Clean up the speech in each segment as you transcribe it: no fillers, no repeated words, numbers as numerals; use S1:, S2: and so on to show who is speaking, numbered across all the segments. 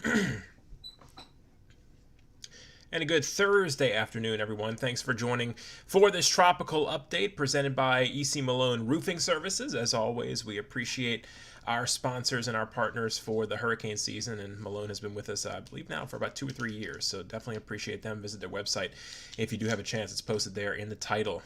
S1: And a good Thursday afternoon, everyone. Thanks for joining for this tropical update presented by EC Malone Roofing Services. As always, we appreciate our sponsors and our partners for the hurricane season. And Malone has been with us, I believe, now for about 2 or 3 years. So definitely appreciate them. Visit their website if you do have a chance. It's posted there in the title.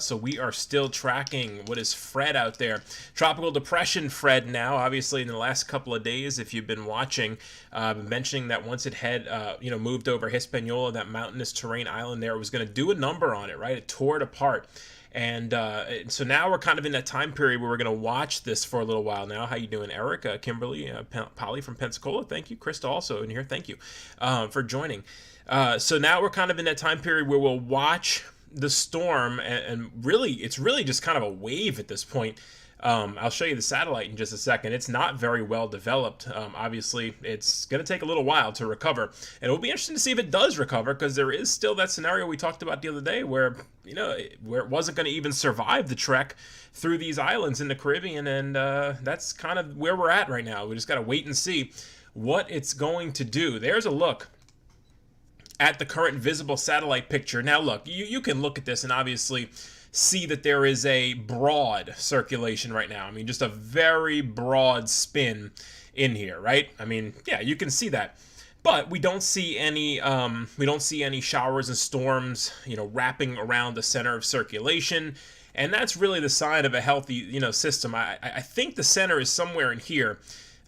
S1: So we are still tracking what is Fred out there. Tropical depression Fred now. Obviously, in the last couple of days, if you've been watching, mentioning that once it had moved over Hispaniola, that mountainous terrain island there, it was going to do a number on it, right? It tore it apart. And so now we're kind of in that time period where we're going to watch this for a little while now. How you doing, Eric, Kimberly, Polly from Pensacola? Thank you. Krista also in here. Thank you for joining. So now we're kind of in that time period where we'll watch the storm, and really, it's really just kind of a wave at this point. I'll show you the satellite in just a second. It's not very well developed. Obviously, it's going to take a little while to recover. And it will be interesting to see if it does recover, because there is still that scenario we talked about the other day where, where it wasn't going to even survive the trek through these islands in the Caribbean. And that's kind of where we're at right now. We just got to wait and see what it's going to do. There's a look at the current visible satellite picture. Now, look, you can look at this and obviously see that there is a broad circulation right now. I mean, just a very broad spin in here, right? I mean, yeah, you can see that. But we don't see any showers and storms, wrapping around the center of circulation. And that's really the sign of a healthy, system. I think the center is somewhere in here.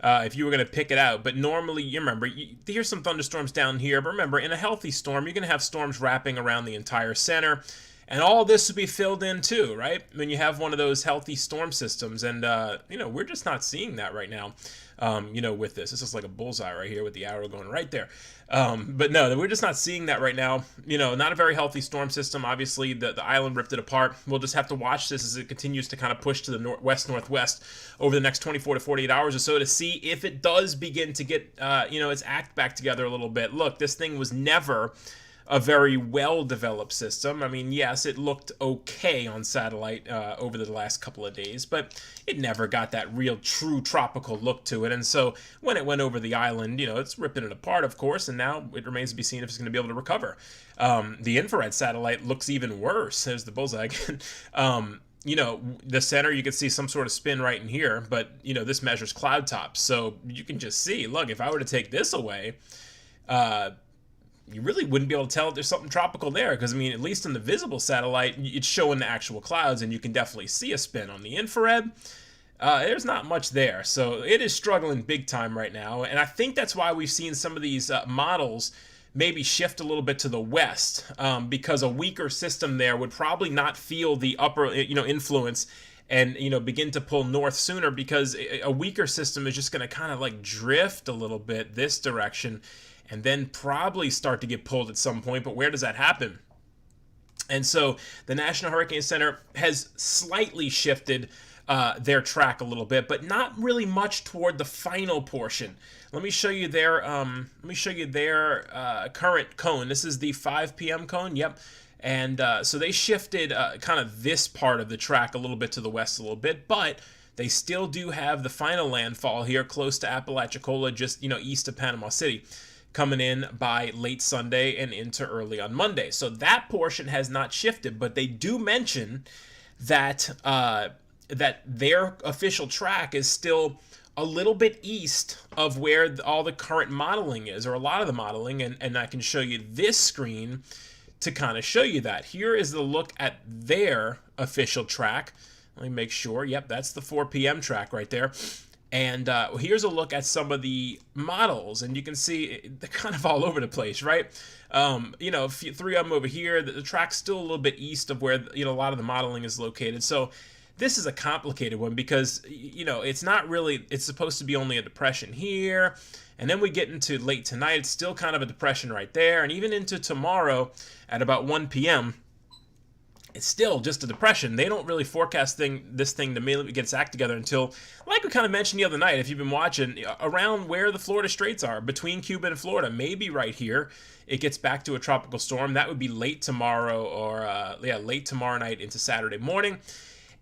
S1: If you were going to pick it out. But normally, you remember, here's some thunderstorms down here. But remember, in a healthy storm, you're going to have storms wrapping around the entire center. And all this would be filled in too, right? When you have one of those healthy storm systems. And, we're just not seeing that right now, with this. This is like a bullseye right here with the arrow going right there. But no, we're just not seeing that right now. Not a very healthy storm system. Obviously, the island ripped it apart. We'll just have to watch this as it continues to kind of push to the northwest over the next 24 to 48 hours or so to see if it does begin to get, its act back together a little bit. Look, this thing was never a very well-developed system. I mean, yes, it looked okay on satellite over the last couple of days, but it never got that real, true tropical look to it. And so when it went over the island, it's ripping it apart, of course, and now it remains to be seen if it's going to be able to recover. The infrared satellite looks even worse. There's the bullseye again. The center, you can see some sort of spin right in here, but, this measures cloud tops. So you can just see, look, if I were to take this away, you really wouldn't be able to tell if there's something tropical there, because, I mean, at least in the visible satellite, it's showing the actual clouds, and you can definitely see a spin. On the infrared, there's not much there, so it is struggling big time right now, and I think that's why we've seen some of these models maybe shift a little bit to the west, because a weaker system there would probably not feel the upper, influence and, begin to pull north sooner, because a weaker system is just going to kind of like drift a little bit this direction, and then probably start to get pulled at some point. But where does that happen? And so the National Hurricane Center has slightly shifted their track a little bit, but not really much toward the final portion. Let me show you their current cone. This is the 5 p.m. cone. Yep. And so they shifted kind of this part of the track a little bit to the west a little bit, but they still do have the final landfall here close to Apalachicola, just east of Panama City, coming in by late Sunday and into early on Monday. So that portion has not shifted, but they do mention that that their official track is still a little bit east of where all the current modeling is, or a lot of the modeling, and I can show you this screen to kind of show you that. Here is the look at their official track. Let me make sure. Yep, that's the 4 p.m. track right there. And here's a look at some of the models, and you can see they're kind of all over the place, right? 3 of them over here. The track's still a little bit east of where a lot of the modeling is located. So this is a complicated one because it's not really. It's supposed to be only a depression here, and then we get into late tonight. It's still kind of a depression right there, and even into tomorrow at about 1 p.m. It's still just a depression. They don't really forecast this thing to immediately get its act together until, like we kind of mentioned the other night, if you've been watching, around where the Florida Straits are, between Cuba and Florida, maybe right here, it gets back to a tropical storm. That would be late tomorrow, or late tomorrow night into Saturday morning.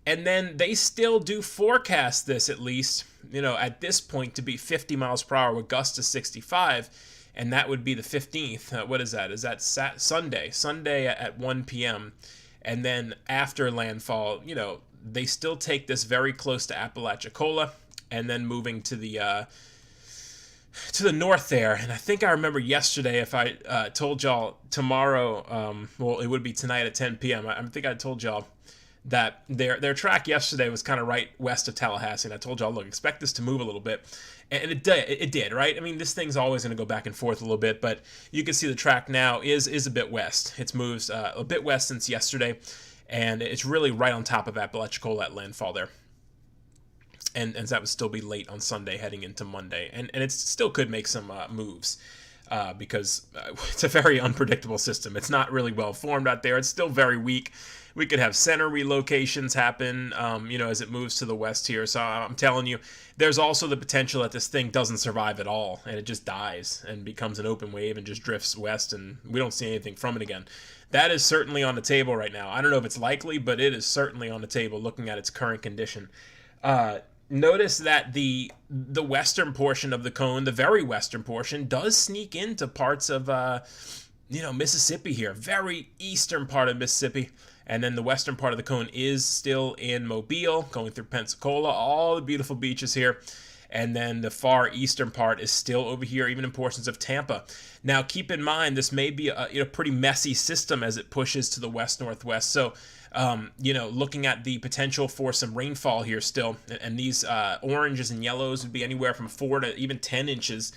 S1: And then they still do forecast this, at least, at this point, to be 50 miles per hour with gusts to 65. And that would be the 15th. What is that? Is that Sunday? Sunday at 1 p.m. And then after landfall, they still take this very close to Apalachicola and then moving to the north there. And I think I remember yesterday, if I told y'all tomorrow, well, it would be tonight at 10 p.m. I think I told y'all that their track yesterday was kind of right west of Tallahassee, and I told y'all, look, expect this to move a little bit, and it did, right? I mean, this thing's always going to go back and forth a little bit, but you can see the track now is a bit west. It's moved a bit west since yesterday, and it's really right on top of Apalachicola at landfall there. And that would still be late on Sunday heading into Monday, and it still could make some moves. Because it's a very unpredictable system. It's not really well formed out there. It's still very weak. We could have center relocations happen, as it moves to the west here. So I'm telling you, there's also the potential that this thing doesn't survive at all, and it just dies and becomes an open wave and just drifts west, and we don't see anything from it again. That is certainly on the table right now. I don't know if it's likely, but it is certainly on the table looking at its current condition. Notice that the western portion of the cone, the very western portion, does sneak into parts of Mississippi here, very eastern part of Mississippi, and then the western part of the cone is still in Mobile, going through Pensacola, all the beautiful beaches here, and then the far eastern part is still over here, even in portions of Tampa. Now, keep in mind, this may be a pretty messy system as it pushes to the west-northwest, so looking at the potential for some rainfall here still, and these oranges and yellows would be anywhere from 4 to even 10 inches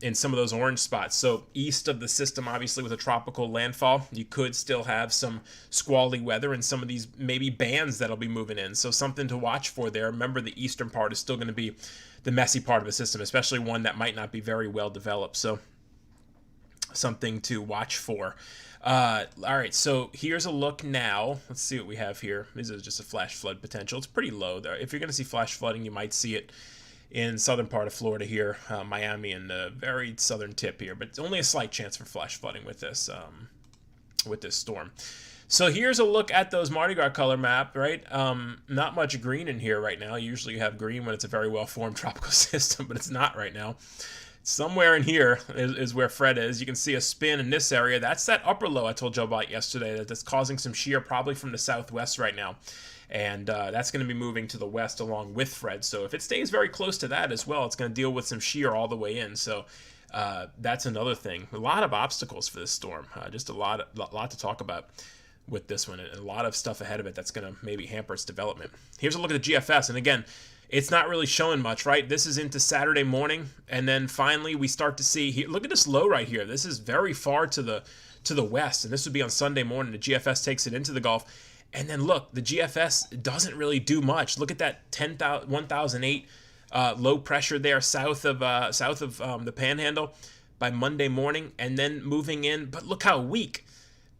S1: in some of those orange spots. So east of the system, obviously with a tropical landfall, you could still have some squally weather and some of these maybe bands that'll be moving in. So something to watch for there. Remember, the eastern part is still going to be the messy part of the system, especially one that might not be very well developed. So something to watch for. All right, so here's a look now. Let's see what we have here. This is just a flash flood potential. It's pretty low there. If you're going to see flash flooding, you might see it in southern part of Florida here, Miami, and the very southern tip here. But it's only a slight chance for flash flooding with this storm. So here's a look at those Mardi Gras color map, right? Not much green in here right now. Usually you have green when it's a very well-formed tropical system, but it's not right now. Somewhere in here is where Fred is. You can see a spin in this area. That's that upper low I told you about yesterday that's causing some shear probably from the southwest right now. And that's going to be moving to the west along with Fred. So if it stays very close to that as well, it's going to deal with some shear all the way in. So that's another thing. A lot of obstacles for this storm. Just a lot to talk about with this one. And a lot of stuff ahead of it that's going to maybe hamper its development. Here's a look at the GFS. And again, it's not really showing much, right? This is into Saturday morning, and then finally we start to see here. Look at this low right here. This is very far to the west, and this would be on Sunday morning. The GFS takes it into the Gulf, and then look, the GFS doesn't really do much. Look at that 1008 low pressure there south of the Panhandle by Monday morning, and then moving in. But look how weak.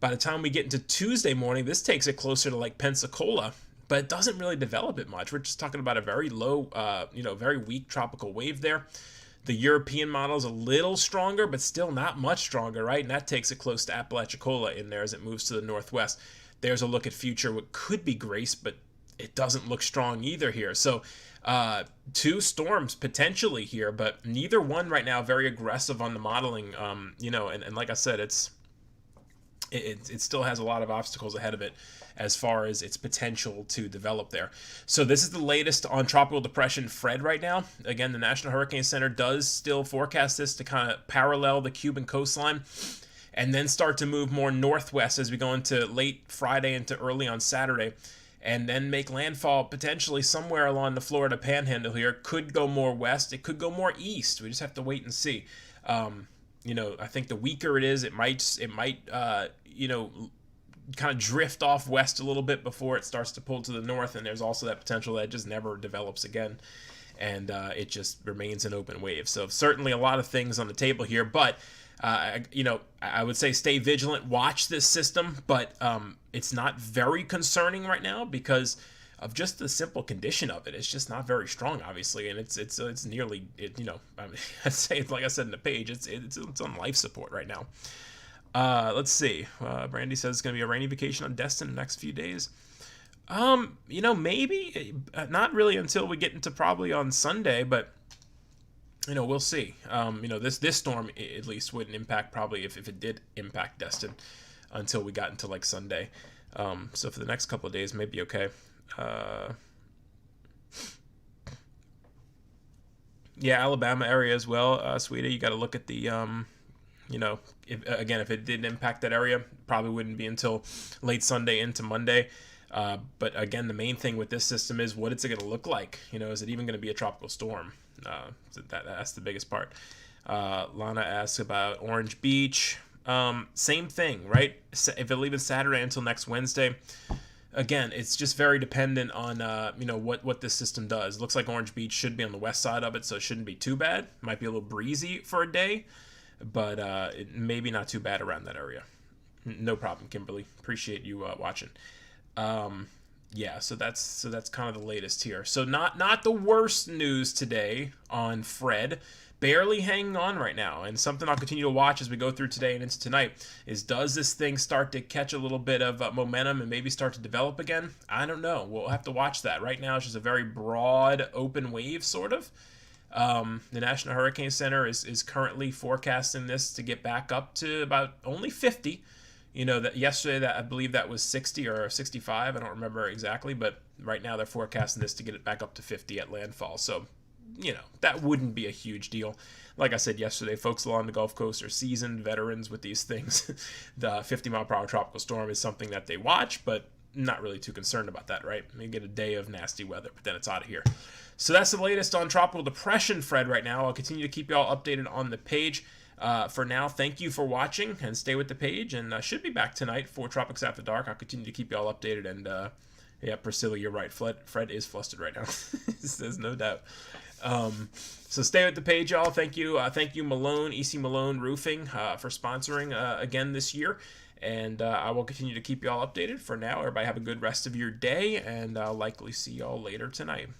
S1: By the time we get into Tuesday morning, this takes it closer to like Pensacola. But it doesn't really develop it much. We're just talking about a very low, very weak tropical wave there. The European model is a little stronger, but still not much stronger, right? And that takes it close to Apalachicola in there as it moves to the northwest. There's a look at future, what could be Grace, but it doesn't look strong either here. So 2 storms potentially here, but neither one right now very aggressive on the modeling, and like I said, it still has a lot of obstacles ahead of it as far as its potential to develop there. So this is the latest on Tropical Depression Fred right now. Again, the National Hurricane Center does still forecast this to kind of parallel the Cuban coastline and then start to move more northwest as we go into late Friday into early on Saturday, and then make landfall potentially somewhere along the Florida Panhandle here. Could go more west. It could go more east. We just have to wait and see. I think the weaker it is, it might kind of drift off west a little bit before it starts to pull to the north, and there's also that potential that it just never develops again, and it just remains an open wave. So certainly a lot of things on the table here, but I would say stay vigilant, watch this system, but it's not very concerning right now because of just the simple condition of it. It's just not very strong, obviously, and it's nearly, I'd say, like I said in the page, it's on life support right now. Let's see. Brandy says it's going to be a rainy vacation on Destin in the next few days. Maybe not really until we get into probably on Sunday, but we'll see. This storm at least wouldn't impact probably if it did impact Destin until we got into like Sunday. So for the next couple of days, maybe okay. Yeah, Alabama area as well, Sweetie. You got to look at the if it didn't impact that area, probably wouldn't be until late Sunday into Monday. But again, the main thing with this system is what it's going to look like. Is it even going to be a tropical storm? So that's the biggest part. Lana asks about Orange Beach. Same thing, right? If it leaves Saturday until next Wednesday, again, it's just very dependent on what this system does. It looks like Orange Beach should be on the west side of it, so it shouldn't be too bad. Might be a little breezy for a day, but maybe not too bad around that area. No problem, Kimberly. Appreciate you watching. So that's kind of the latest here. So not the worst news today on Fred. Barely hanging on right now, and something I'll continue to watch as we go through today and into tonight is, does this thing start to catch a little bit of momentum and maybe start to develop again? I don't know. We'll have to watch that. Right now it's just a very broad open wave, sort of. The National Hurricane Center is currently forecasting this to get back up to about only 50. That yesterday, that I believe that was 60 or 65. I don't remember exactly, but right now they're forecasting this to get it back up to 50 at landfall. So that wouldn't be a huge deal. Like I said yesterday, folks along the Gulf Coast are seasoned veterans with these things. The 50-mile-per-hour tropical storm is something that they watch, but not really too concerned about that, right? You get a day of nasty weather, but then it's out of here. So that's the latest on Tropical Depression Fred right now. I'll continue to keep you all updated on the page. For now, thank you for watching, and stay with the page, and I should be back tonight for Tropics After Dark. I'll continue to keep you all updated, and yeah, Priscilla, you're right. Fred is flustered right now. There's no doubt. So stay with the page, y'all. Thank you, Malone, EC Malone Roofing, for sponsoring again this year, and I will continue to keep you all updated. For now, everybody have a good rest of your day, and I'll likely see y'all later tonight.